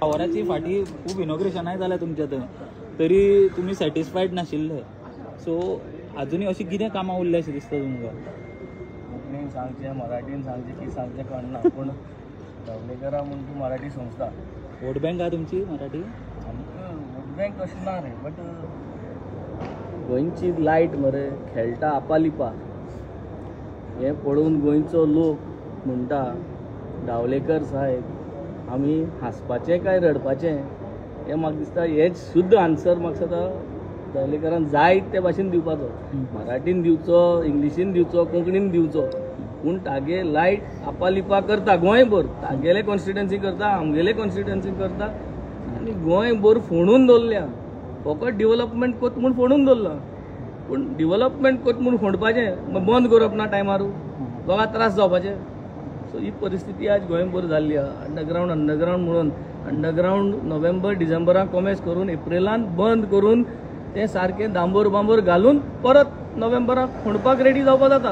टावराची फाटी खूप इनॉग्रेशनाय जाल्या तुमच्या थंय, तरी तुमी सॅटिस्फायड नाशिल्ले. सो अजुनूय अशी कितें कामां उरले अशें दिसता तुमकां? कोंकणीन सांगचें, मराठीन सांगचें की सांगचें कळना, पूण धावडेकरां म्हूण तूं मराठी संस्था, वोट बँक आहा तुमची मराठी? आमकां वोट बँक अशें ना रे, बट गोंयची लायट मरे खेळटा आपालिपा हें पळोवन गोंयचो लोक म्हणटा धावडेकर साहेब आमी हांसपाचें काय रडपाचें, हें म्हाका दिसता हेच शुद्ध आन्सर म्हाका दिसता धावडेकरान जाय ते भाशेन दिवपाचो. मराठीन दिवचो, इंग्लिशीन दिवचो, कोंकणीन दिवचो, पूण तागे लायट आपालिपा करता गोंयभर. तागेले कॉन्स्टिट्युएन्सी करता, आमगेले कॉन्स्टिट्युएन्सी करता, आनी गोंयभर फोडून दवरल्या. फकत डेव्हलपमेंट कोत म्हूण फोडून दवरला, पूण डेव्हलपमेंट कोत म्हूण फोडपाचें बंद करप ना टायमार, लोकांक त्रास जावपाचे. सो ही परिस्थिती आज गोंयभर जाल्ली आहा. अंडरग्रावंड म्हणून अंडरग्रावंड नोव्हेंबर डिसेंबराक कॉमेस करून एप्रिलान बंद करून तें सारकें दांबर घालून परत नोव्हेंबराक फोडपाक रेडी जावपा जाता.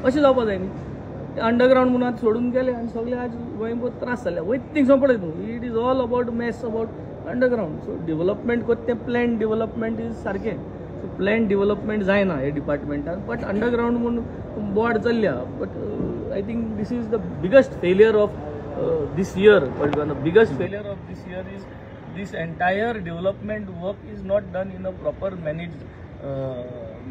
अशें जावपा जाय न्ही. अंडरग्रावंड म्हणून आज सोडून गेले आनी सगळे आज गोंयभर त्रास जाले. वयत थिंग पळय तूं, it is all about mess about underground. So development कोत तें प्लॅन डेव्हलपमेंट इज सारकें. सो प्लॅन डेव्हलपमेंट जायना हे डिपार्टमेंटान, बट अंडरग्रावंड म्हणून बोर्ड चल्ल्या. But I think this is the biggest failure of this year. But the biggest failure of this year is this entire development work is not done in a proper managed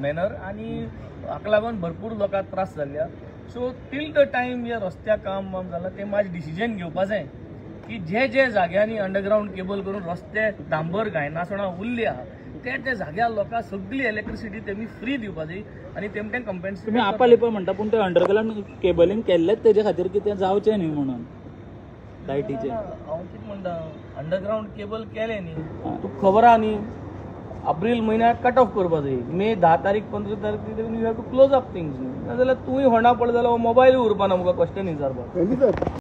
manner, आणि हाका लागून भरपूर लोकांक त्रास जाल्ल्या. So till the time हे रस्त्याक काम जालां ते मात डिसिजन घेवपा जाय की जे जाग्यांनी अंडरग्रावंड केबल करून रस्ते डांबर घायनासतना उरले आहा त्या जाग्यार लोकांक सगळी इलेक्ट्रिसिटी तेमी फ्री दिवपा जाय आनी तेमकां कंपेन्सेट. तुम्ही आपालिपा म्हणटा, पूण ते अंडरग्रावंड केबलींग केल्लेच तेजे खातीर कितें जावचें न्ही म्हणून लायटीचे. हांव कितें म्हणटा, अंडरग्रावंड केबल केले न्ही, तुका खबर आहा न्ही एप्रील म्हयन्याक कट ऑफ करपा जाय. मे 10 तारीख 15 तारीख you have to close up things न्ही. नाजाल्यार तूंय होंडा पडलो जाल्यार मोबायल उरपाना मुका क्वेश्चन विचारपाक.